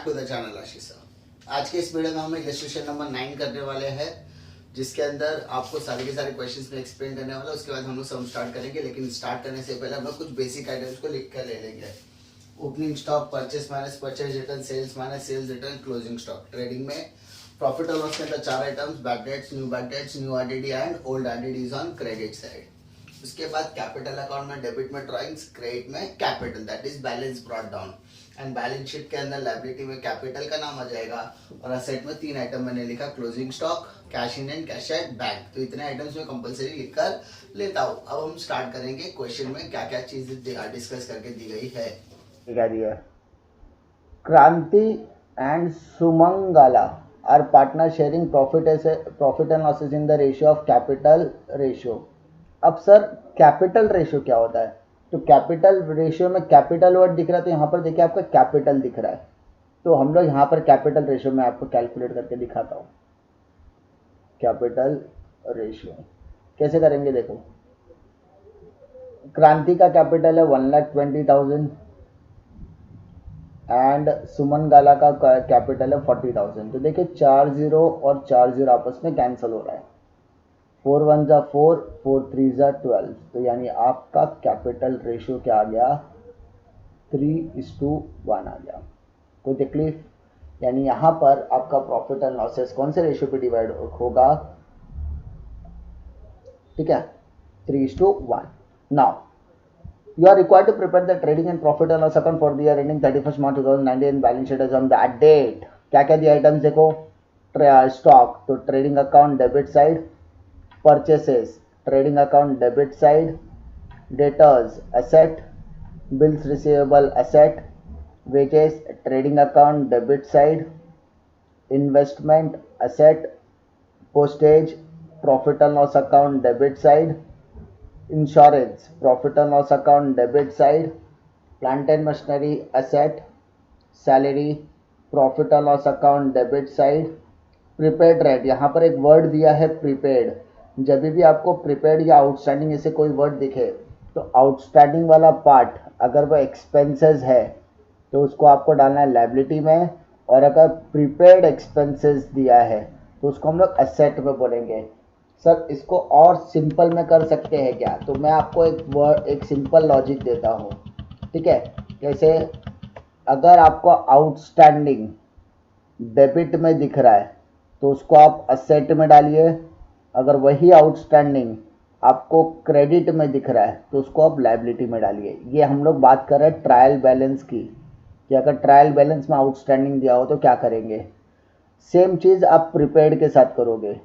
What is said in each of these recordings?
To the channel Ashish sir. आज के इस वीडियो में हम इलस्ट्रेशन नंबर 9 करने वाले हैं, जिसके अंदर आपको सारे के सारे क्वेश्चंस में एक्सप्लेन करने वाला है। उसके बाद हम लोग सम स्टार्ट करेंगे, लेकिन स्टार्ट करने से पहले हम लोग कुछ बेसिक आइटम्स को लिख कर ले लेंगे। Opening stock, purchase minus purchase return, sales minus sales return, closing stock. Trading में प्रॉफिट और लॉस के अंदर 4 items: bad debts, new RDD and old RDD on credit side. उसके बाद कैपिटल अकाउंट में डेबिट में ड्राइंग्स, क्रेडिट में capital, that is balance brought down. And balance sheet के अंदर लायबिलिटी में कैपिटल का नाम आ जाएगा, और असेट में 3 आइटम मैंने लिखा: closing stock, cash in and cash at bank. तो इतने आइटम्स में कंपलसरी लिख कर लेता हूँ। अब हम स्टार्ट करेंगे क्वेश्चन में क्या क्या चीज डिस्कस करके दी गई है। क्या दिया? Kranti and Sumangala are partner sharing profit and losses in the ratio of capital ratio. अब सर कैपिटल रेशियो क्या होता है? तो कैपिटल रेशियो में कैपिटल वर्ड दिख रहा है, तो यहाँ पर देखिए आपका कैपिटल दिख रहा है। तो हम लोग यहाँ पर कैपिटल रेशियो में आपको कैलकुलेट करके दिखाता हूँ। कैपिटल रेशियो कैसे करेंगे देखो। क्रांति का कैपिटल है 1,20,000 एंड सुमन गाला का कैपिटल है 40,000। तो देखिए 4 0 और 4 0 आपस में कैंसिल हो रहा है। 4 1 जा 4, 4 3 जा 12। तो यानी आपका कैपिटल रेशियो क्या आ गया? 3:1 आ गया। कोई तकलीफ? यानी यहाँ पर आपका प्रॉफिट एंड लॉसेस कौन से रेशियो पे डिवाइड होगा? ठीक है, 3:1। Now you are required to prepare the trading and profit and loss account for the year ending 31st March 2019 and balance sheet as on that date। क्या क्या दिया items देखो। स्टॉक तो trading account debit side, purchases trading account debit side, debtors asset, bills receivable asset, wages trading account debit side, investment asset, postage profit and loss account debit side, insurance profit and loss account debit side, plant and machinery asset, salary profit and loss account debit side, prepaid rate. यहाँ पर एक word दिया है prepaid. जब भी आपको prepaid या outstanding ऐसे कोई वर्ड दिखे, तो आउटस्टैंडिंग वाला पार्ट अगर वह एक्सपेंसेस है तो उसको आपको डालना है लायबिलिटी में, और अगर प्रीपेड एक्सपेंसेस दिया है तो उसको हम लोग एसेट में बोलेंगे। सर इसको और सिंपल में कर सकते हैं क्या? तो मैं आपको एक सिंपल लॉजिक देता हूँ। ठीक है, जैसे अगर आपको आउटस्टैंडिंग डेबिट में दिख रहा है तो उसको आप एसेट में डालिए। अगर वही आउटस्टैंडिंग आपको क्रेडिट में दिख रहा है तो उसको आप लायबिलिटी में डालिए। ये हम लोग बात कर रहे हैं ट्रायल बैलेंस की, कि अगर ट्रायल बैलेंस में आउटस्टैंडिंग दिया हो तो क्या करेंगे। सेम चीज़ आप प्रीपेड के साथ करोगे।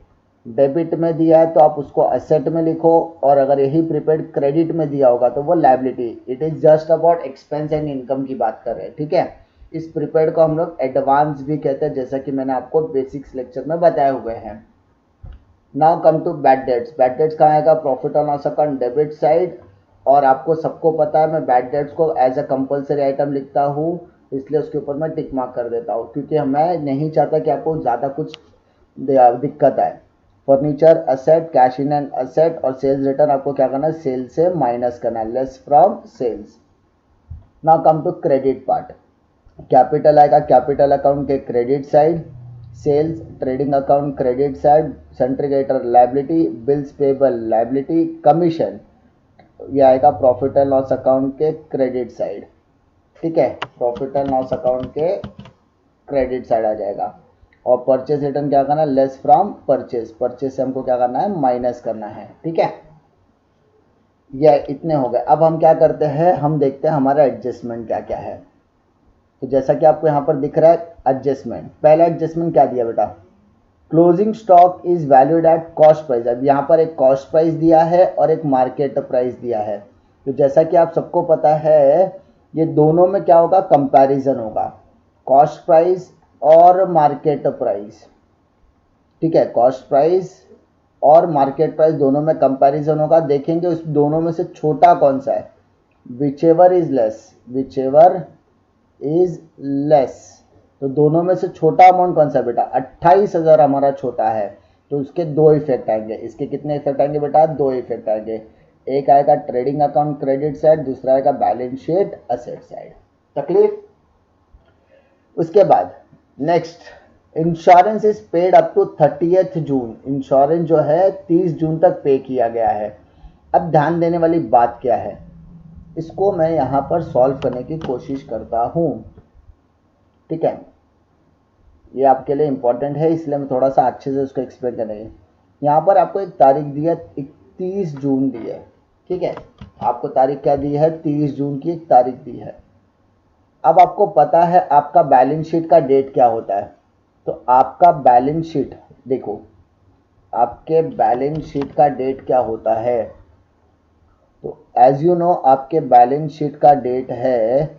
डेबिट में दिया है तो आप उसको एसेट में लिखो, और अगर यही प्रीपेड क्रेडिट में दिया होगा तो वो liability. It is just about expense and income की बात कर रहे हैं। ठीक है, इस प्रीपेड को हम लोग एडवांस भी कहते हैं, जैसा कि मैंने आपको बेसिक्स लेक्चर में बताए हुए हैं। Now come to bad debts. Bad debts कहाँ आएगा? Profit and loss account debit side. और आपको सबको पता है मैं बैड डेट्स को एज अ कंपलसरी आइटम लिखता हूँ, इसलिए उसके ऊपर मैं टिक मार्क कर देता हूँ, क्योंकि मैं नहीं चाहता कि आपको ज़्यादा कुछ दिक्कत आए। Furniture asset, cash in and asset, और सेल्स रिटर्न आपको क्या करना है? सेल से माइनस करना है, less from sales. Now come to credit part. Capital आएगा कैपिटल अकाउंट के credit side, sales trading account credit side, sundry creditor liability, bills payable liability, commission ये आएगा प्रॉफिट एंड लॉस अकाउंट के क्रेडिट साइड। ठीक है, profit and loss account के credit side आ जाएगा। और परचेस रिटर्न क्या करना है? Less from purchase. परचेस से हमको क्या करना है? माइनस करना है। ठीक है, ये इतने हो गए। अब हम क्या करते हैं, हम देखते हैं हमारा एडजस्टमेंट क्या क्या है। तो जैसा कि आपको यहाँ पर दिख रहा है एडजस्टमेंट, पहला एडजस्टमेंट क्या दिया बेटा? Closing stock is valued at cost price. अब यहाँ पर एक कॉस्ट प्राइस दिया है और एक मार्केट प्राइस दिया है। तो जैसा कि आप सबको पता है, ये दोनों में क्या होगा? कंपैरिजन होगा, कॉस्ट प्राइस और मार्केट प्राइस। ठीक है, कॉस्ट प्राइस और मार्केट प्राइस दोनों में कंपैरिजन होगा। देखेंगे उस दोनों में से छोटा कौन सा है। Whichever is less, whichever is less. तो दोनों में से छोटा अमाउंट कौन सा है बेटा? 28,000 हमारा छोटा है। तो उसके 2 इफेक्ट आएंगे। इसके कितने इफेक्ट आएंगे बेटा? 2 इफेक्ट आएंगे। एक आएगा ट्रेडिंग अकाउंट क्रेडिट साइड, दूसरा आएगा बैलेंस शीट एसेट साइड। तकलीफ? उसके बाद next, insurance is paid up to 30th June. Insurance जो है 30 जून तक पे किया गया है। अब ध्यान देने वाली बात क्या है, इसको मैं यहाँ पर सॉल्व करने की कोशिश करता हूँ, ठीक है। ये आपके लिए इंपॉर्टेंट है, इसलिए मैं थोड़ा सा अच्छे से उसको एक्सप्लेन करेंगे। यहाँ पर आपको एक तारीख दी है, 31 जून दी है, ठीक है। आपको तारीख क्या दी है, 30 जून की एक तारीख दी है। अब आपको पता है आपका बैलेंस शीट का डेट क्या होता है, तो आपका बैलेंस शीट देखो, आपके बैलेंस शीट का डेट क्या होता है, तो एज यू नो आपके बैलेंस शीट का डेट है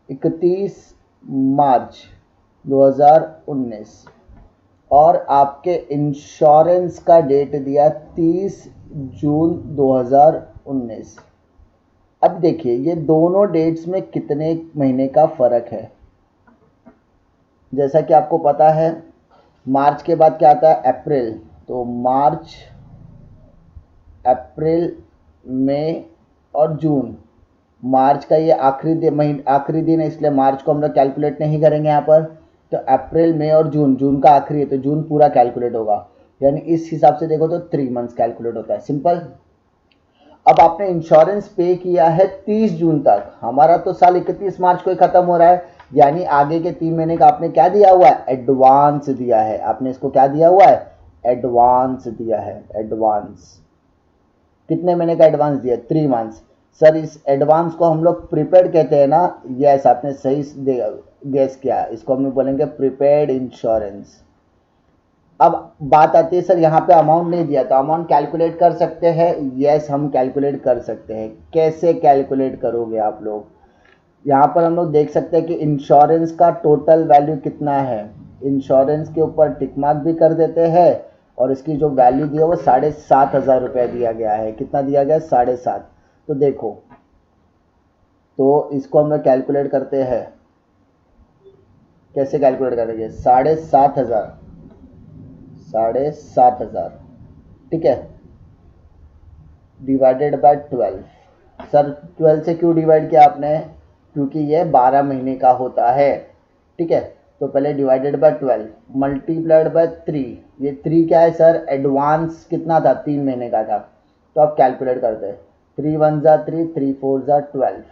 31 मार्च 2019 और आपके इंश्योरेंस का डेट दिया 30 जून 2019। अब देखिए ये दोनों डेट्स में कितने महीने का फ़र्क है। जैसा कि आपको पता है मार्च के बाद क्या आता है, अप्रैल, तो मार्च, अप्रैल, मई और जून। मार्च का ये आखिरी दिन है, इसलिए मार्च को हम लोग कैलकुलेट नहीं करेंगे यहाँ पर। तो अप्रैल, मई और जून, जून का आखिरी है तो जून पूरा कैलकुलेट होगा, यानी इस हिसाब से देखो तो 3 मंथ्स कैलकुलेट होता है, सिंपल। अब आपने इंश्योरेंस पे किया है 30 जून तक, हमारा तो साल 31 मार्च को ही खत्म हो रहा है, यानी आगे के 3 महीने का आपने क्या दिया हुआ है, एडवांस दिया है। आपने इसको क्या दिया हुआ है, एडवांस दिया है। एडवांस कितने महीने का एडवांस दिया, 3 मंथ्स। सर इस एडवांस को हम लोग प्रीपेड कहते हैं ना, यस आपने सही गेस किया, इसको हम लोग बोलेंगे प्रीपेड इंश्योरेंस। अब बात आती है सर यहाँ पे अमाउंट नहीं दिया तो अमाउंट कैलकुलेट कर सकते हैं, यस हम कैलकुलेट कर सकते हैं। कैसे कैलकुलेट करोगे आप लोग, यहाँ पर हम लोग देख सकते हैं कि इंश्योरेंस का टोटल वैल्यू कितना है, इंश्योरेंस के ऊपर टिक मार्क भी कर देते हैं और इसकी जो वैल्यू दी है वो 7,500 रुपये दिया गया है। कितना दिया गया है, 7,500। तो देखो, तो इसको हम लोग कैलकुलेट करते हैं, कैसे कैलकुलेट करेंगे, 7,500, 7,500, ठीक है, डिवाइडेड बाय 12। सर 12 से क्यों डिवाइड किया आपने, क्योंकि ये 12 महीने का होता है, ठीक है। तो पहले डिवाइडेड बाय 12 मल्टीप्लाइड बाय 3, ये 3 क्या है सर, एडवांस कितना था, 3 महीने का था। तो आप कैलकुलेट करते हैं, 3 1 जा 3, 3 4 जा 12।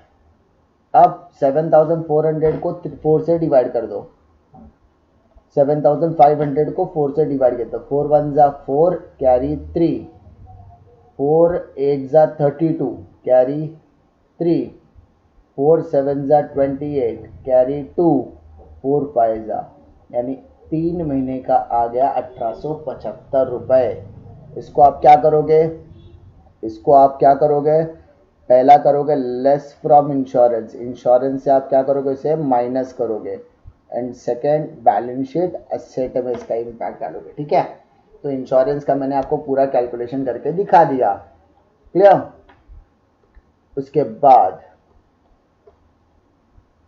अब 7,400 को 4 से डिवाइड कर दो, 7,500 को 4 से डिवाइड किया तो 4 1 जा 4, कैरी 3, 4 8 जा 32, कैरी 3, 4 7 जा 28, कैरी 2, 4 5 जा, यानी 3 महीने का आ गया 1,875 रुपये। इसको आप क्या करोगे, इसको आप क्या करोगे, पहला करोगे लेस फ्रॉम इंश्योरेंस, इंश्योरेंस से आप क्या करोगे, इसे माइनस करोगे, and second balance sheet asset में इसका इम्पैक्ट डालोगे, ठीक है। तो इंश्योरेंस का मैंने आपको पूरा कैलकुलेशन करके दिखा दिया, क्लियर। उसके बाद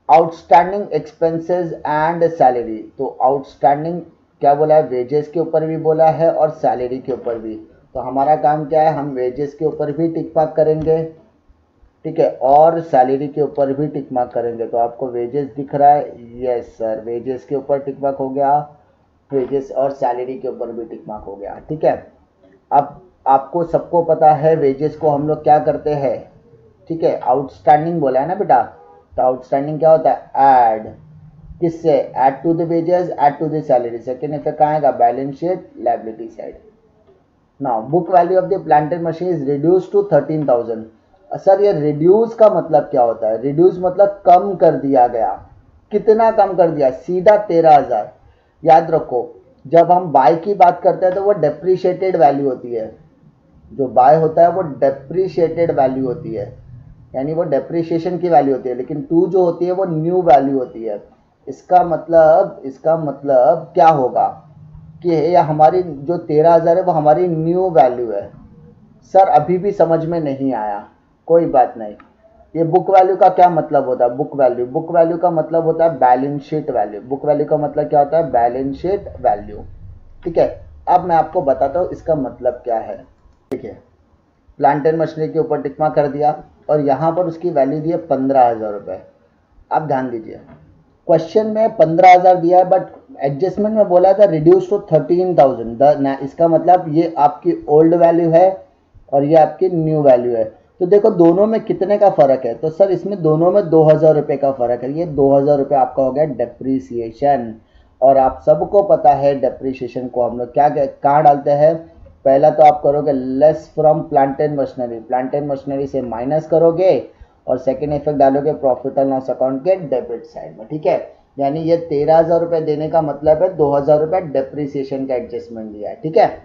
आउटस्टैंडिंग एक्सपेंसेस एंड सैलरी, तो आउटस्टैंडिंग क्या बोला है, वेजेस के ऊपर भी बोला है और सैलरी के ऊपर भी। तो हमारा काम क्या है, हम वेजेस के ऊपर भी टिक मार्क करेंगे, ठीक है, और सैलरी के ऊपर भी टिक मार्क करेंगे। तो आपको वेजेस दिख रहा है, यस सर वेजेस के ऊपर टिक मार्क हो गया, वेजेस और सैलरी के ऊपर भी टिक मार्क हो गया, ठीक है। अब आपको सबको पता है वेजेस को हम लोग क्या करते हैं, ठीक है, आउटस्टैंडिंग बोला है ना बेटा, तो आउटस्टैंडिंग क्या होता है, ऐड किससे, add to the wages, add to the salary. Second effect कहाँ आएगा, balance sheet liability side. Now book value of the plant and machine is reduce to 13,000। Sir ये रिड्यूस का मतलब क्या होता है, रिड्यूस मतलब कम कर दिया गया, कितना कम कर दिया, सीधा 13,000। याद रखो जब हम बाय की बात करते हैं तो वो डेप्रीशिएटेड वैल्यू होती है, जो बाय होता है वो डेप्रीशिएटेड वैल्यू होती है, यानी वो डेप्रीशिएशन की वैल्यू होती है, लेकिन टू जो होती है वो न्यू वैल्यू होती है। इसका मतलब क्या होगा कि ये हमारी जो 13,000 है वो हमारी न्यू वैल्यू है। सर अभी भी समझ में नहीं आया, कोई बात नहीं। ये बुक वैल्यू का क्या मतलब होता है, बुक वैल्यू का मतलब होता है balance sheet value. Book value का मतलब क्या होता है, बैलेंस शीट वैल्यू, ठीक है। अब मैं आपको बताता हूँ इसका मतलब क्या है, ठीक है। प्लांट एंड मशीनरी के ऊपर टिक मार्क कर दिया और यहाँ पर उसकी वैल्यू दी है 15,000 रुपये। अब ध्यान दीजिए, क्वेश्चन में 15,000 दिया है बट एडजस्टमेंट में बोला था रिड्यूस टू 13,000। इसका मतलब ये आपकी ओल्ड वैल्यू है और ये आपकी न्यू वैल्यू है। तो देखो दोनों में कितने का फर्क है, तो सर इसमें दोनों में 2,000 रुपये का फर्क है। ये 2,000 रुपये आपका हो गया डेप्रीसिएशन। और आप सबको पता है डेप्रीसिएशन को हम लोग क्या कहाँ डालते हैं, पहला तो आप करोगे less from plant and machinery, plant and machinery से माइनस करोगे और सेकेंड इफेक्ट डालोगे प्रॉफिट एंड लॉस अकाउंट के डेबिट साइड में, ठीक है। यानी ये 13,000 रुपये देने का मतलब है 2,000 रुपये डेप्रीसिएशन का एडजस्टमेंट दिया है, ठीक है।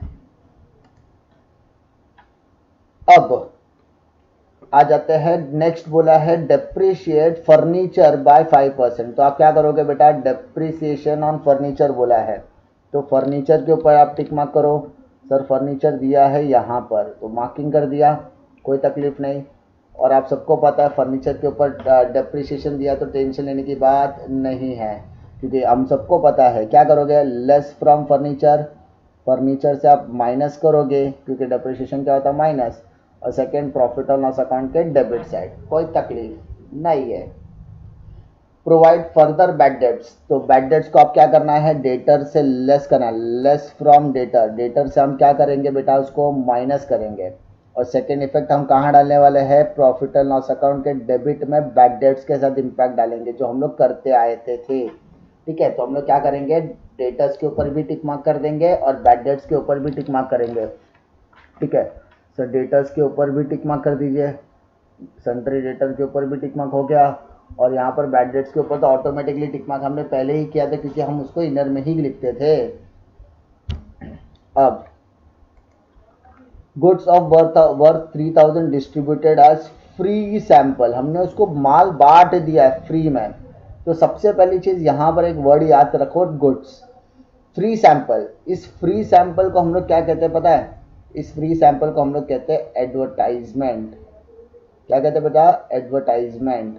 अब आ जाते हैं, नेक्स्ट बोला है डेप्रिशिएट फर्नीचर बाय 5%। तो आप क्या करोगे बेटा, डेप्रिसिएशन ऑन फर्नीचर बोला है तो फर्नीचर के ऊपर आप टिक मार्क करो। सर फर्नीचर दिया है यहाँ पर तो मार्किंग कर दिया, कोई तकलीफ नहीं। और आप सबको पता है फर्नीचर के ऊपर डेप्रिसिएशन दिया तो टेंशन लेने की बात नहीं है, क्योंकि हम सबको पता है क्या करोगे, लेस फ्रॉम फर्नीचर, फर्नीचर से आप माइनस करोगे क्योंकि डेप्रिसिएशन क्या होता है माइनस, और सेकेंड प्रॉफिट और लॉस अकाउंट के डेबिट साइड, कोई तकलीफ नहीं है। प्रोवाइड फर्दर बैड डेट्स, तो बैड डेट्स को आप क्या करना है, डेटर से लेस करना है, लेस फ्रॉम डेटर, डेटर से हम क्या करेंगे बेटा उसको माइनस करेंगे। और सेकेंड इफेक्ट हम कहाँ डालने वाले हैं, प्रॉफिट एंड लॉस अकाउंट के डेबिट में बैड डेट्स के साथ इम्पैक्ट डालेंगे जो हम लोग करते आए थे, ठीक है। तो हम लोग क्या करेंगे, डेटर्स के ऊपर भी टिक मार्क कर देंगे और बैड डेट्स के ऊपर भी टिक मार्क करेंगे, ठीक है। सर डेटर्स के ऊपर भी टिक मार्क कर दीजिए, सन्ट्री डेटर के ऊपर भी टिक मार्क हो गया, और यहाँ पर बैड डेट्स के ऊपर तो ऑटोमेटिकली टिक मार्क हमने पहले ही किया था क्योंकि हम उसको इनर में ही लिखते थे। अब goods of worth 3,000 distributed as free sample, हमने उसको माल बांट दिया है फ्री में। तो सबसे पहली चीज यहाँ पर एक वर्ड याद रखो, गुड्स फ्री सैंपल। इस फ्री सैंपल को हम लोग क्या कहते हैं पता है, इस फ्री सैंपल को हम लोग कहते हैं एडवर्टाइजमेंट। क्या कहते हैं बेटा, एडवर्टाइजमेंट।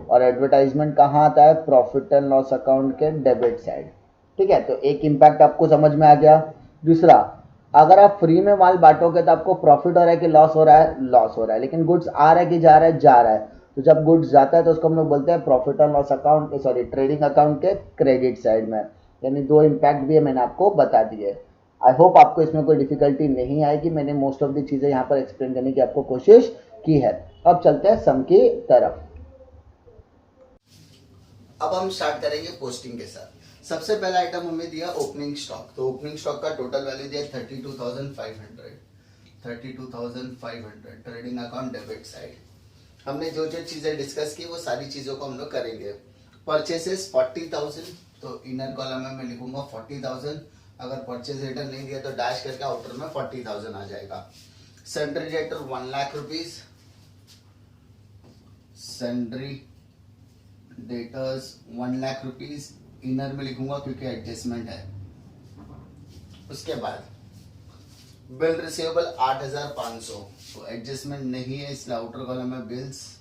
और एडवर्टाइजमेंट कहाँ आता है, प्रॉफिट एंड लॉस अकाउंट के डेबिट साइड, ठीक है। तो एक इम्पैक्ट आपको समझ में आ गया। दूसरा, अगर आप फ्री में माल बांटोगे तो आपको प्रॉफिट हो रहा है कि लॉस हो रहा है, लॉस हो रहा है, लेकिन गुड्स आ रहा है कि जा रहा है, जा रहा है। तो जब गुड्स जाता है तो उसको हम लोग बोलते हैं profit and loss account, sorry trading account के क्रेडिट साइड में। यानी दो इम्पैक्ट भी है, मैंने आपको बता दिए। आई होप आपको इसमें कोई डिफिकल्टी नहीं आएगी, मैंने मोस्ट ऑफ दी चीज़ें यहाँ पर एक्सप्लेन करने की आपको कोशिश की है। अब चलते हैं सम की तरफ। अब हम स्टार्ट करेंगे पोस्टिंग के साथ। सबसे पहला आइटम हमें दिया ओपनिंग स्टॉक, तो ओपनिंग स्टॉक का टोटल वैल्यू दिया 32,500, 32,500 ट्रेडिंग अकाउंट डेबिट साइड। हमने जो जो चीजें डिस्कस की वो सारी चीजों को हम लोग करेंगे। परचेसेस 40,000, तो इनर कॉलम में मैं लिखूंगा 40,000, अगर परचेज रिटर्न नहीं दिया तो डैश करके आउटर में 40,000 आ जाएगा। Sundry debtor 1 lakh rupees, sundry debtors 1 lakh rupees, inner में लिखूंगा क्योंकि एडजस्टमेंट है। उसके बाद बिल रिसीवेबल 8,500, तो एडजस्टमेंट नहीं है इसलिए आउटर कॉलम में बिल्स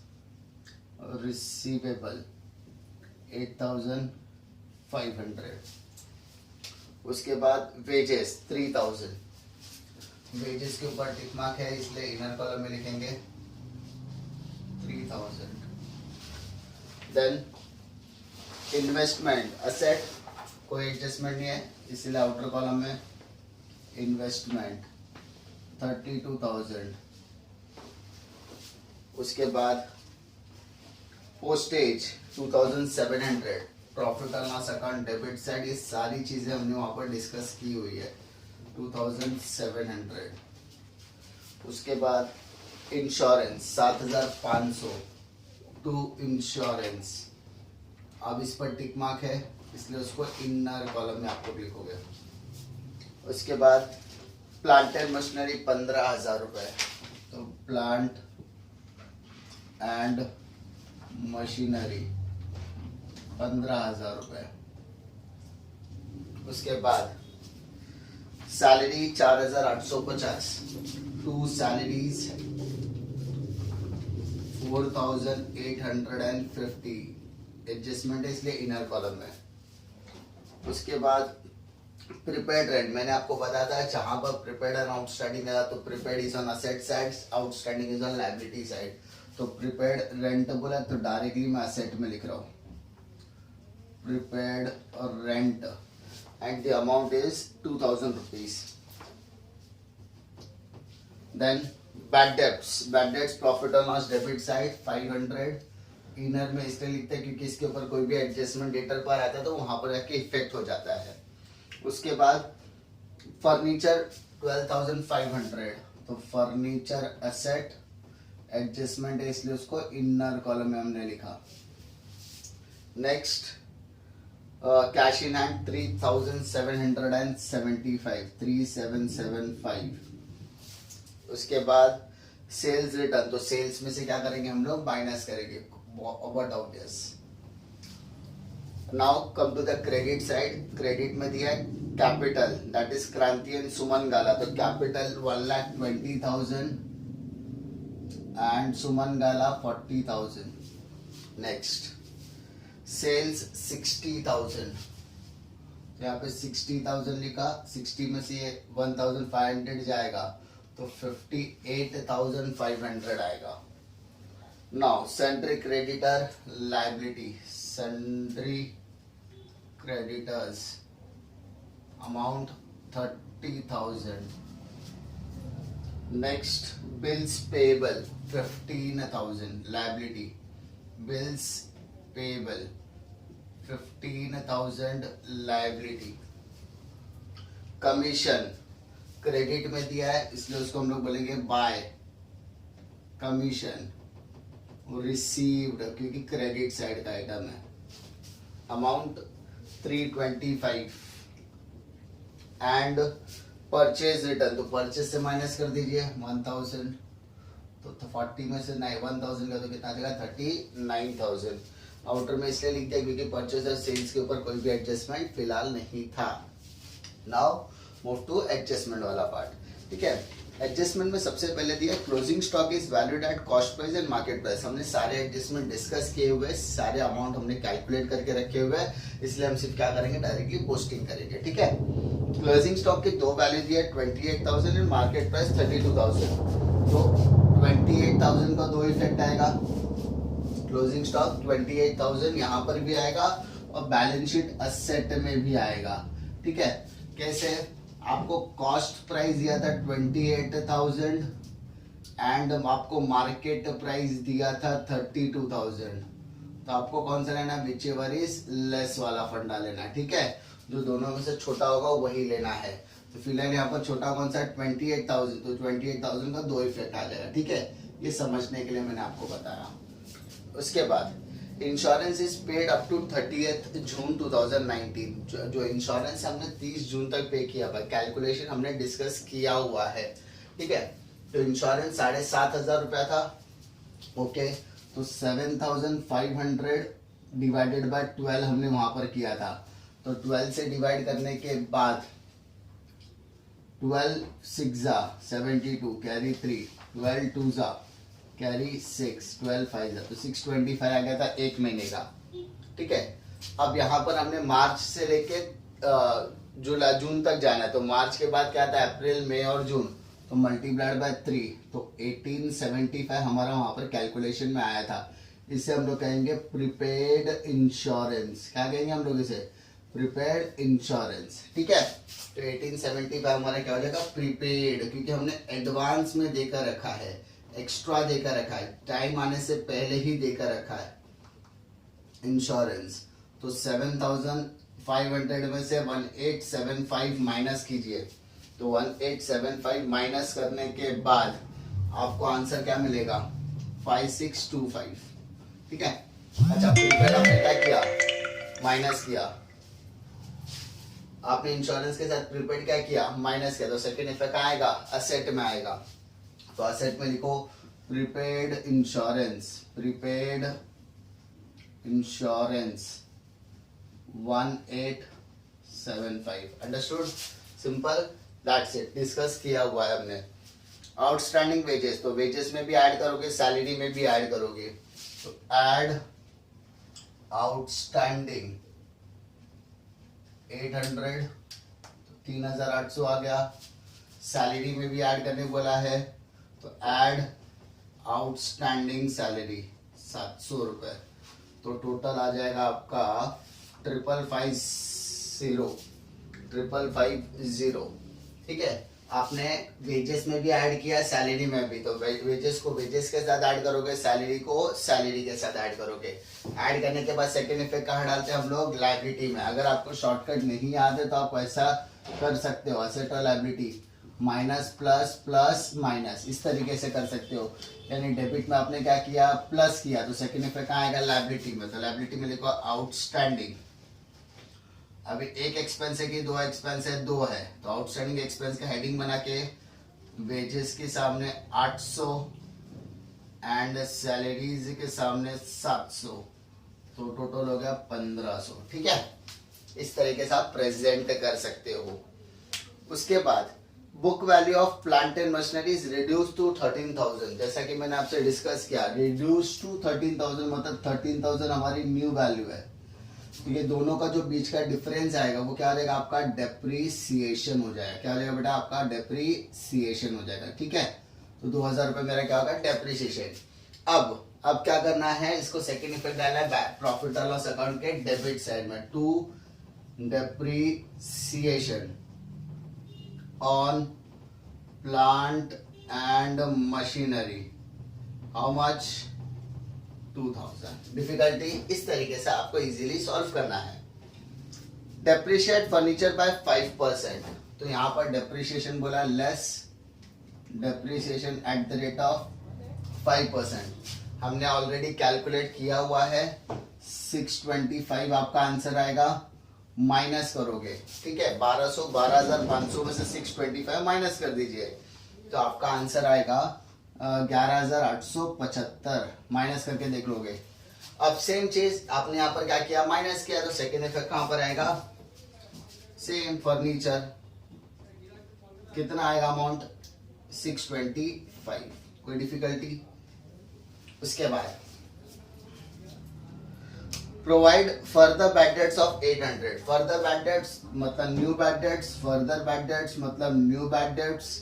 रिसीवेबल 8,500। उसके बाद वेजेस 3,000, वेजेस के ऊपर टिक मार्क है इसलिए इनर कॉलम में लिखेंगे 3,000। देन इन्वेस्टमेंट असेट, कोई एडजस्टमेंट नहीं है इसलिए आउटर कॉलम में इन्वेस्टमेंट 32,000। उसके बाद postage 2,700, profit and loss account debit side, ये सारी चीजें हमने वहां पर डिस्कस की हुई है 2,700। उसके बाद इंश्योरेंस 7,500 टू इंश्योरेंस, अब इस पर टिक मार्क है इसलिए उसको इनर कॉलम में आपको लिखोगे। उसके बाद प्लांट एंड मशीनरी 15,000 रुपए, तो प्लांट एंड मशीनरी 15,000 रुपए। उसके बाद सैलरी 4,850, टू सैलरीज 4,850, एडजस्टमेंट है इसलिए इनर कॉलम में। उसके बाद प्रीपेड रेंट, मैंने आपको बताया था जहां पर प्रीपेड एंड आउटस्टैंडिंग है तो prepaid is on asset side, outstanding is on liability side. तो प्रीपेड रेंट बोला तो डायरेक्टली मैं असेट में लिख रहा हूँ prepared rent and the amount is 2000 rupees. Then bad debts profit और लॉस डेबिट साइड 500. इनर में इसलिए लिखते हैं क्योंकि इसके ऊपर कोई भी एडजस्टमेंट डेटर पर आता है तो वहां पर जाके इफेक्ट हो जाता है. उसके बाद फर्नीचर 12,500, तो फर्नीचर एसेट एडजस्टमेंट है इसलिए उसको इनर कॉलम में हमने लिखा. Next cash in hand 3,775. उसके बाद सेल्स रिटर्न, तो सेल्स में से क्या करेंगे हम लोग, माइनस करेंगे. What obvious. Now come to the credit side. Credit में दिया है capital, that is Kranti and Sumangala. तो capital 1,20,000 and Sumangala 40,000. Next sales 60,000, तो यहाँ पे 60,000 लिखा. 60 में से ये 1,500 जाएगा तो 58,500 आएगा. Now sundry creditor liability, sundry creditors amount 30,000. Next bills payable 15,000 liability. Bills payable 15,000 liability. Commission credit में दिया है इसलिए उसको हम लोग बोलेंगे बाय. कमीशन रिसीव्ड क्योंकि क्रेडिट साइड का आइटम है. अमाउंट 325. एंड परचेज रिटर्न, तो परचेज से माइनस कर दीजिए 1,000. तो 40 में से 1,000 का तो कितना देगा 39,000. आउटर में इसलिए लिख दिया क्योंकि परचेज और सेल्स के ऊपर कोई भी एडजस्टमेंट फिलहाल नहीं था. नाउ मूव टू एडजस्टमेंट वाला पार्ट. ठीक है, एडजस्टमेंट में सबसे पहले दिया closing stock is valued at cost price and market price. हमने सारे एडजस्टमेंट डिस्कस किए हुए, सारे अमाउंट हमने कैलकुलेट करके रखे हुए हैं, इसलिए हम सिर्फ क्या करेंगे, डायरेक्टली पोस्टिंग करेंगे. ठीक है, क्लोजिंग स्टॉक के दो वैल्यू दिए 28,000 एंड मार्केट प्राइस 32,000. तो 28,000 का दो इफेक्ट आएगा. क्लोजिंग स्टॉक 28,000 यहाँ पर भी आएगा और बैलेंस शीट असेट में भी आएगा. ठीक है, कैसे, आपको कॉस्ट प्राइस दिया था 28,000 एंड आपको मार्केट प्राइस दिया था 32,000. तो आपको कौन सा लेना है, विच एवर इज लेस वाला फंडा लेना है. ठीक है, जो दोनों में से छोटा होगा वही लेना है. तो फिलहाल यहाँ पर छोटा कौन सा है 28,000, तो 28,000 का दो इफेक्ट आ जाएगा. ठीक है, ये समझने के लिए मैंने आपको बताया. उसके बाद insurance is paid up to 30th June 2019. जो इंश्योरेंस हमने 30 जून तक पे किया था, कैलकुलेशन हमने डिस्कस किया हुआ है. ठीक है, तो इंश्योरेंस 7,500 रुपया था. ओके, तो 7,500 डिवाइडेड बाय 12 हमने वहां पर किया था. तो 12 से डिवाइड करने के बाद 12 6 72 कैरी 3, 12 2 कैरी 6, 12 5 तो 625 आ गया था एक महीने का. ठीक है, अब यहाँ पर हमने मार्च से लेके जुलाई जून तक जाना है. तो मार्च के बाद क्या था, अप्रैल मई और जून, तो मल्टीप्लाइड बाय 3, तो 1875 हमारा वहां पर कैलकुलेशन में आया था. इसे हम लोग कहेंगे प्रीपेड इंश्योरेंस. क्या कहेंगे हम लोग इसे, प्रीपेड इंश्योरेंस. ठीक है, तो 1875 हमारा क्या हो जाएगा, प्रीपेड, क्योंकि हमने एडवांस में देकर रखा है, एक्स्ट्रा देकर रखा है, टाइम आने से पहले ही देकर रखा है इंश्योरेंस. तो 7,500 में से 1875 माइनस कीजिए. तो 1875 माइनस करने के बाद आपको आंसर क्या मिलेगा, 5625. ठीक है, अच्छा प्रीपेड आपने क्या किया, माइनस किया. आपने इंश्योरेंस के साथ प्रीपेड क्या किया, माइनस किया. तो सेकंड इफेक्ट आएगा, असेट में आएगा. तो असेट में लिखो prepaid insurance, prepaid insurance 1875. Understood, simple, that's it. Discuss किया हुआ है हमने. आउटस्टैंडिंग वेजेस, तो वेजेस में भी ऐड करोगे, सैलरी में भी ऐड करोगे. तो ऐड आउटस्टैंडिंग 800, तो 3,800 आ गया. सैलरी में भी ऐड करने बोला है, तो ऐड आउटस्टैंडिंग सैलरी 700 रुपए. तो टोटल आ जाएगा आपका 550, ठीक है। आपने वेजेस में भी ऐड किया, सैलरी में भी, तो वेजेस को वेजेस के साथ ऐड करोगे, सैलरी को सैलरी के साथ ऐड करोगे। ऐड करने के बाद सेकेंड इफेक्ट कहाँ डालते हैं हम लोग, लायबिलिटी में। अगर आपको शॉर्टकट नहीं आते तो आप ऐसा कर सकते हो, एसेट और liability minus plus plus minus, इस तरीके से कर सकते हो। यानी डेबिट में आपने क्या किया, प्लस किया, तो सेकेंड इफेक्ट कहाँ आएगा, लायबिलिटी में। तो लायबिलिटी में लिखो आउटस्टैंडिंग। अभी एक एक्सपेंस है कि दो एक्सपेंस है, दो है, तो आउटस्टैंडिंग एक्सपेंस का हेडिंग बना के वेजेस के सामने 800 एंड सैलरीज के सामने 700, तो टोटल हो गया 1500, ठीक है। इस तरीके से आप प्रेजेंट कर सकते हो। उसके बाद book value of plant and machinery is reduce to 13,000। जैसा कि मैंने आपसे डिस्कस किया, रिड्यूस टू 13,000 मतलब 13,000 हमारी न्यू वैल्यू है। तो ये दोनों का जो बीच का डिफरेंस आएगा वो क्या रहेगा, आपका डेप्रीसिएशन हो जाएगा। क्या हो जाएगा बेटा, आपका डेप्रीसिएशन हो जाएगा, ठीक है। तो 2,000 रुपए मेरा क्या होगा, डेप्रीसिएशन। अब क्या करना है, इसको सेकेंड इफेक्ट डालना है प्रॉफिट एंड लॉस अकाउंट के डेबिट साइड में, to depreciation on plant and machinery, how much, 2000। Difficulty इस तरीके से आपको इजीली सॉल्व करना है। डेप्रिशिएट फर्नीचर बाय 5%, तो यहां पर डेप्रिशिएशन बोला less, depreciation at the rate of 5%। हमने ऑलरेडी कैलकुलेट किया हुआ है, 625 आपका आंसर आएगा। माइनस करोगे, ठीक है, 12,500 में से 625 माइनस कर दीजिए, तो आपका आंसर आएगा 11,875। माइनस करके देख लोगे। अब सेम चीज आपने यहाँ पर क्या किया, माइनस किया, तो सेकेंड इफेक्ट कहां पर आएगा, सेम फर्नीचर, कितना आएगा अमाउंट, 625। कोई डिफिकल्टी। उसके बाद provide further bad debts of 800। Further bad debts मतलब new bad debts, further bad debts मतलब न्यू बैड डेट्स।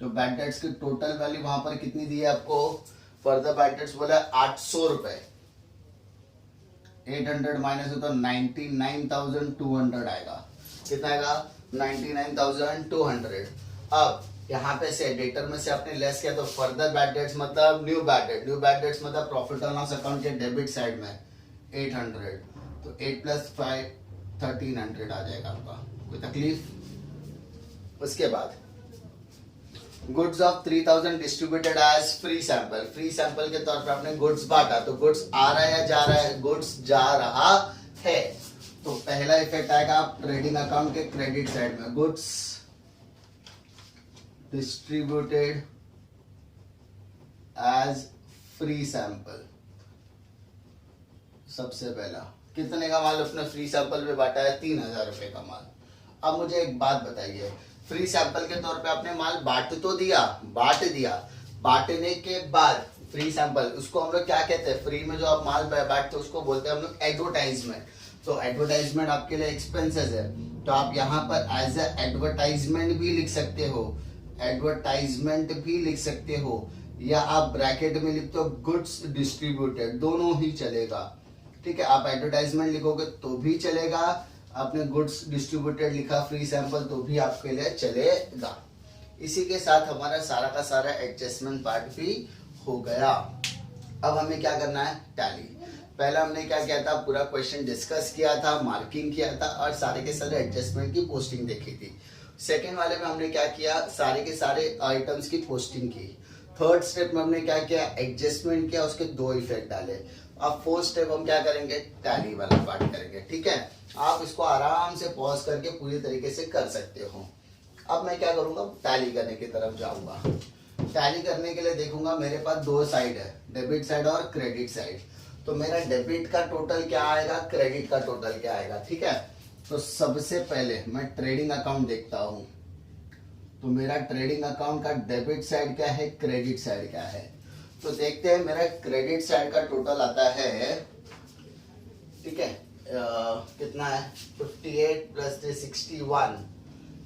तो बैड डेट्स की टोटल वैल्यू वहां पर कितनी दी है आपको, फर्दर बैड डेट्स बोला 800 रुपए, 800 माइनस हो तो 99,200 आएगा। कितना आएगा, 99,200। अब यहाँ पे से डेटर में से आपने लेस किया, तो फर्दर बैड डेट्स मतलब new bad debt, new bad debts मतलब प्रॉफिट एंड लॉस अकाउंट के डेबिट साइड में 800, तो 8 + 5 1300 आ जाएगा आपका। कोई तकलीफ। उसके बाद goods of 3,000 distributed as free sample. Free sample के तौर पे आपने गुड्स बांटा, तो गुड्स आ रहा है या जा रहा है, गुड्स जा रहा है। तो पहला इफेक्ट आएगा ट्रेडिंग अकाउंट के क्रेडिट साइड में, goods distributed as free sample. सबसे पहला कितने का माल अपने फ्री सैंपल में बांटा है, 3,000 रुपए का माल। अब मुझे एक बात बताइए, फ्री सैंपल के तौर पे आपने माल बांट तो दिया, बांट दिया, बांटने के बाद फ्री सैंपल, उसको हम लोग क्या कहते हैं, फ्री में जो आप माल बांटते हैं उसको बोलते हैं हम लोग एडवर्टाइजमेंट। तो एडवर्टाइजमेंट आपके लिए एक्सपेंसेस है, तो आप यहाँ पर एज ए एडवर्टाइजमेंट भी लिख सकते हो, एडवर्टाइजमेंट भी लिख सकते हो, या आप ब्रैकेट में लिखते हो गुड्स डिस्ट्रीब्यूटेड, दोनों ही चलेगा, ठीक है। आप एडवर्टाइजमेंट लिखोगे तो भी चलेगा, आपने गुड्स डिस्ट्रीब्यूटेड लिखा फ्री सैंपल तो भी आपके लिए चलेगा। इसी के साथ हमारा सारा का सारा एडजस्टमेंट पार्ट भी हो गया। अब हमें क्या करना है, टैली। पहला हमने क्या किया था, पूरा क्वेश्चन डिस्कस किया था, मार्किंग किया था और सारे के सारे एडजस्टमेंट की पोस्टिंग देखी थी। सेकेंड वाले में हमने क्या किया, सारे के सारे आइटम्स की पोस्टिंग की। थर्ड स्टेप में हमने क्या किया, एडजस्टमेंट किया, उसके 2 इफेक्ट डाले। अब फोर्थ स्टेप हम क्या करेंगे, टैली वाला पार्ट करेंगे, ठीक है। आप इसको आराम से पॉज करके पूरी तरीके से कर सकते हो। अब मैं क्या करूंगा, टैली करने की तरफ जाऊंगा। टैली करने के लिए देखूंगा मेरे पास 2 साइड है, डेबिट साइड और क्रेडिट साइड। तो मेरा डेबिट का टोटल क्या आएगा, क्रेडिट का टोटल क्या आएगा, ठीक है। तो सबसे पहले मैं ट्रेडिंग अकाउंट देखता हूं, तो मेरा ट्रेडिंग अकाउंट का डेबिट साइड क्या है, क्रेडिट साइड क्या है। तो देखते हैं, मेरा क्रेडिट साइड का टोटल आता है, ठीक है, कितना है, 58 + 3 61,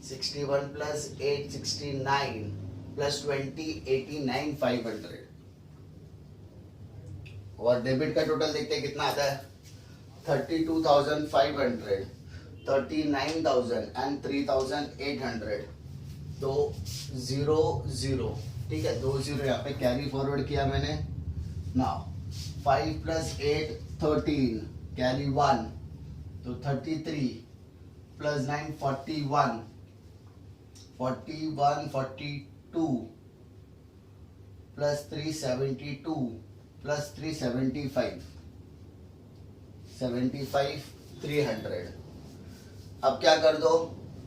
61 + 8 69 + 20 89 500। और डेबिट का टोटल देखते हैं कितना आता है, 32,500, 39,000 एंड 3,800, तो 0 0, ठीक है, 2 0 यहाँ पे कैरी फॉरवर्ड किया मैंने। नाउ 5 + 8 13, कैरी 1, तो 33 + 9 41, 41 42 + 3 72 + 3 75, 75 300। अब क्या कर दो,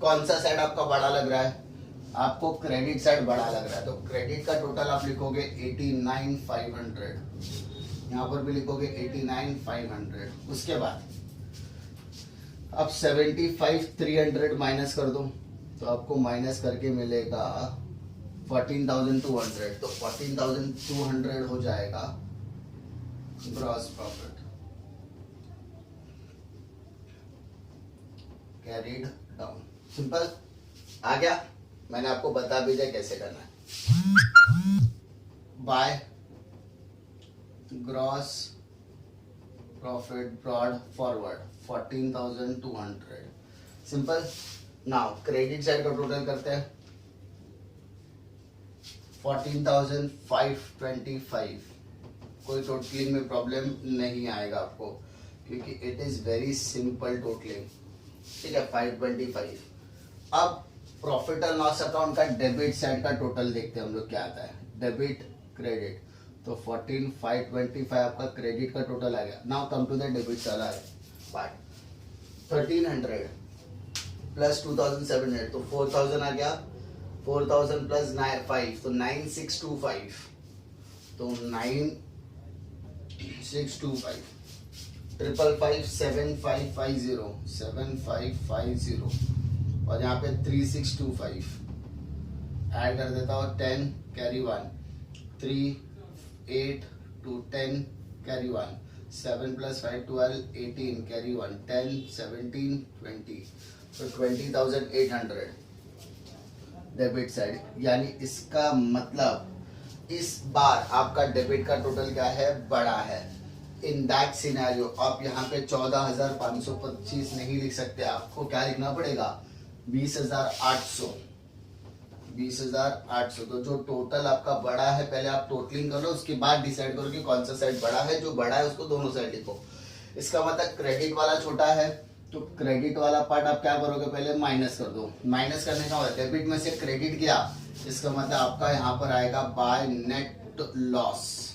कौन सा साइड आपका बड़ा लग रहा है? आपको क्रेडिट साइड बड़ा लग रहा है, तो क्रेडिट का टोटल आप लिखोगे 89,500, यहाँ पर भी लिखोगे 89,500। उसके बाद अब 75,300 माइनस कर दो, तो आपको माइनस करके मिलेगा 14,200, तो 14,200 हो जाएगा gross profit carried down. Simple आ गया, मैंने आपको बता भी दिया कैसे करना है। By gross profit brought forward 14,200। Simple. Now credit side का टोटल करते हैं, 14,525। कोई टोटलिंग में प्रॉब्लम नहीं आएगा आपको, क्योंकि it is very simple totalling, ठीक है। 525। अब प्रॉफिट एंड लॉस अकाउंट का डेबिट साइड का टोटल देखते हैं हम लोग क्या आता है, डेबिट क्रेडिट। तो 14,525 आपका क्रेडिट का टोटल आ गया। Now come to the debit सारा पार्ट। 1,300 + 2,700, तो 4,000 आ गया। 4,000 + 5, तो 9,625, तो 9,625। 555 7,550, 7,550, और यहाँ पे 3,625 ऐड कर देता हूँ। 10 कैरी 1, 3 8 2 10 कैरी 1, 7 + 5 12 18 कैरी 1, 10 17 20, तो 20,800 डेबिट साइड। यानी इसका मतलब इस बार आपका डेबिट का टोटल क्या है, बड़ा है। इन दैट सिनेरियो आप यहाँ पे 14,525 नहीं लिख सकते, आपको क्या लिखना पड़ेगा, 20,800। 20,800। तो जो टोटल आपका बड़ा है, पहले आप टोटलिंग कर लो, उसके बाद डिसाइड करो कि कौन सा साइड बड़ा है। जो बड़ा है उसको दोनों साइड लिखो। इसका मतलब क्रेडिट वाला छोटा है, तो क्रेडिट वाला पार्ट आप क्या करोगे, पहले माइनस कर दो। माइनस करने का मतलब डेबिट में से क्रेडिट किया, इसका मतलब आपका यहाँ पर आएगा by net loss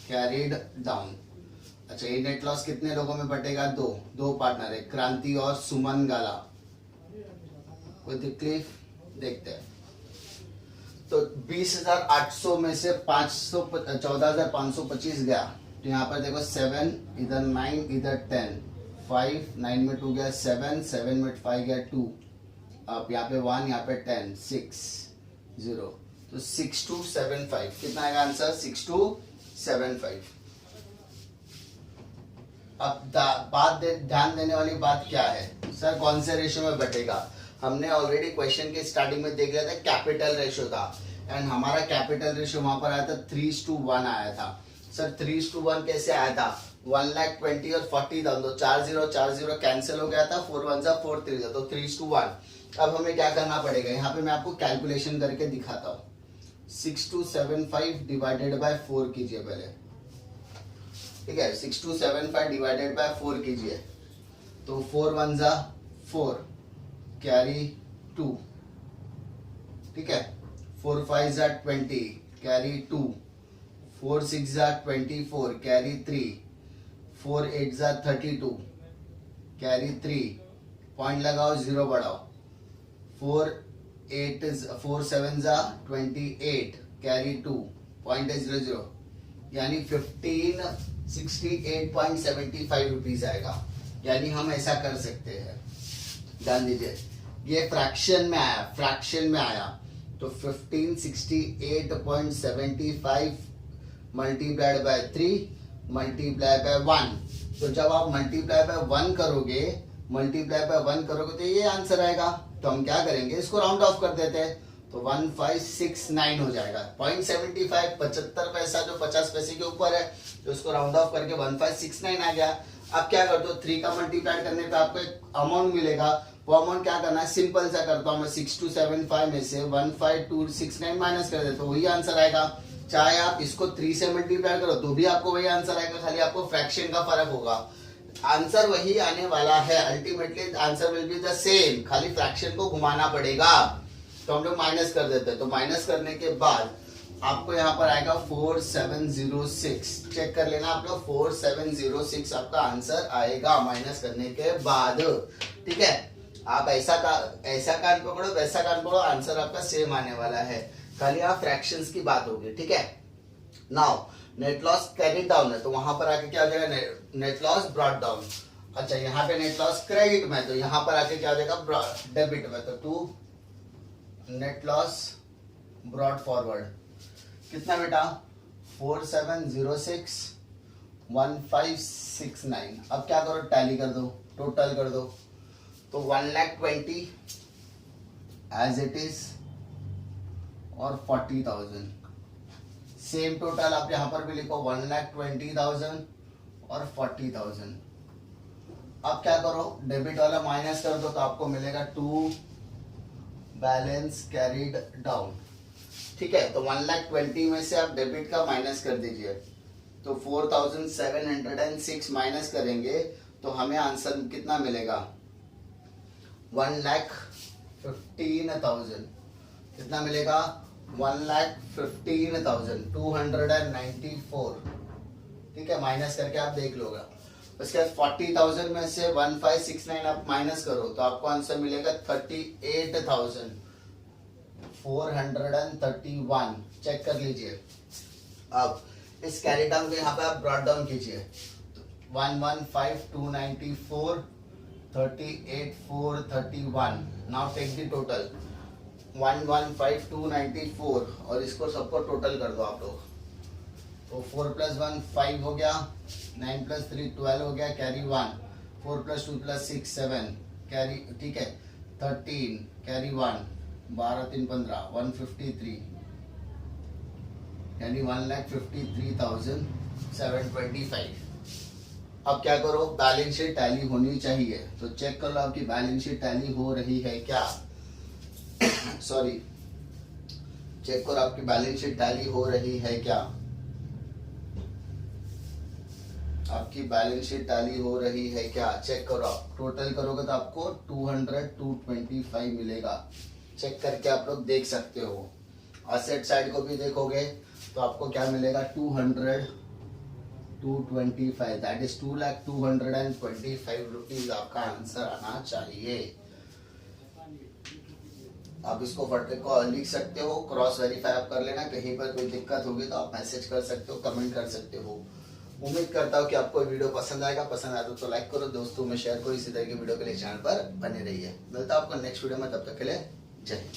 carried down. अच्छा, ये नेट लॉस कितने लोगों में बटेगा, दो पार्टनर है, क्रांति और सुमन गाला। कोई तकलीफ, देखते हैं। तो 20,800 में से 14,525 गया, तो यहाँ पर देखो 7, इधर 9, इधर 10, 5 9 में 2 गया, 7 7 में 5 गया 2, अब यहाँ पे 1, यहाँ पे 10, 6 0, तो 6,275 कितना आएगा आंसर, 6,275। अब ध्यान देने वाली बात क्या है, सर कौन से रेशियो में बटेगा। हमने ऑलरेडी क्वेश्चन के स्टार्टिंग में देख लिया था, कैपिटल रेशियो था, एंड हमारा कैपिटल रेशियो वहां पर आया था 3:1 आया था। सर 3:1 कैसे आया था, 1,20,000 और 40,000, तो 4 0 कैंसिल हो गया था, 4 1 4 3, तो 3:1। अब हमें क्या करना पड़ेगा, यहाँ पे मैं आपको कैलकुलेशन करके दिखाता हूँ। 6,275 डिवाइडेड बाय 4 कीजिए पहले, ठीक है। 6,275 डिवाइडेड बाय 4 कीजिए, तो 4 1 4 कैरी 2, ठीक है। 4 5 20 कैरी 2, 4 6 24 कैरी 3, 4 8 32 कैरी 3, पॉइंट लगाओ, 0 बढ़ाओ। 4 7 28 कैरी 2, पॉइंट है 0 0, यानी 1568.75 रुपीज आएगा। यानी हम ऐसा कर सकते हैं, ध्यान दीजिए, ये फ्रैक्शन में आया, तो 1568.75 मल्टीप्लाइड बाय 3 मल्टीप्लाई बाय 1। तो जब आप मल्टीप्लाई बाय 1 करोगे तो ये आंसर आएगा। तो हम क्या करेंगे, इसको राउंड ऑफ कर देते हैं, तो 1569 हो जाएगा। 0.75 75 पैसा जो 50 पैसे के ऊपर है, तो इसको राउंड ऑफ करके 1569 आ गया। अब क्या करते हो, 3 का मल्टीप्लाई करने पे आपको एक अमाउंट मिलेगा, वो अमाउंट क्या करना है, सिंपल सा करता हूँ मैं, 6275 में से 15269 माइनस कर देता हूँ, वही आंसर आएगा। चाहे आप इसको 3 से मल्टीप्लाई करो तो भी आपको वही आंसर आएगा, खाली आपको फ्रैक्शन का फर्क होगा, आंसर वही आने वाला है। Ultimately answer will be the same, खाली फ्रैक्शन को घुमाना पड़ेगा। तो हम लोग माइनस कर देते हैं, तो माइनस करने के बाद आपको यहाँ पर आएगा 4706, चेक कर लेना आप लोग, 4706 आपका आंसर आएगा माइनस करने के बाद। ठीक है, आप ऐसा कान पकड़ो वैसा कान पकड़ो, आंसर आपका सेम आने वाला है, खाली आप फ्रैक्शंस की बात होगी। ठीक है, now net loss carry down है, तो वहां पर आके क्या हो जाएगा, नेट लॉस ब्रॉट डाउन। अच्छा, यहाँ पे नेट लॉस क्रेडिट में, तो यहाँ पर आके क्या हो जाएगा, डेबिट में, तो 2 नेट लॉस ब्रॉट फॉरवर्ड। कितना बेटा, 4706 1569। अब क्या करो, टैली कर दो, टोटल कर दो, तो 1,20,000 एज इट इज और 40,000, सेम टोटल आप यहां पर भी लिखो, 1,20,000 और 40,000। अब क्या करो, डेबिट वाला माइनस कर दो, तो आपको मिलेगा 2 बैलेंस कैरीड डाउन। ठीक है, तो 1,20,000 में से आप डेबिट का माइनस कर दीजिए, तो 4,706 माइनस करेंगे तो हमें आंसर कितना मिलेगा, 1,15,000। कितना मिलेगा, 1,15,294। ठीक है, माइनस करके आप देख लोगे। उसके बाद 40,000 में से 1569 आप माइनस करो तो आपको आंसर मिलेगा 38,431। चेक कर लीजिए। अब इस कैरी डाउन को यहाँ पे आप ब्रॉट डाउन कीजिए, 115,294, 38,431। नाउ टेक द टोटल, 115,294 और इसको सबको टोटल कर दो आप लोग, तो 4 + 1 5 हो गया, 9 + 3 12 हो गया, कैरी 1, 4 + 2 + 6 7 कैरी, ठीक है, 13 कैरी 1, 12 3 15 153, यानी 1,53,725। अब क्या करो, बैलेंस शीट टैली होनी चाहिए, तो चेक कर लो आपकी बैलेंस शीट टैली हो रही है क्या। सॉरी, चेक करो आपकी बैलेंस शीट टैली हो रही है क्या, आपकी बैलेंस शीट टैली हो रही है क्या, चेक करो। आप टोटल करोगे तो आपको 200,225 मिलेगा, चेक करके आप लोग देख सकते हो। असेट साइड को भी देखोगे तो आपको क्या मिलेगा, 200,225, दैट इज 2,02,225 रुपीज आपका आंसर आना चाहिए। आप इसको फटके को लिख सकते हो, क्रॉस वेरीफाई आप कर लेना, कहीं पर कोई दिक्कत होगी तो आप मैसेज कर सकते हो, कमेंट कर सकते हो। उम्मीद करता हूँ कि आपको वीडियो पसंद आएगा, पसंद आया तो लाइक करो, दोस्तों में शेयर करो, इसी तरह की वीडियो के लिए चैनल पर बने रहिए। मिलता है आपको नेक्स्ट वीडियो में, तब तक के लिए जय हिंद।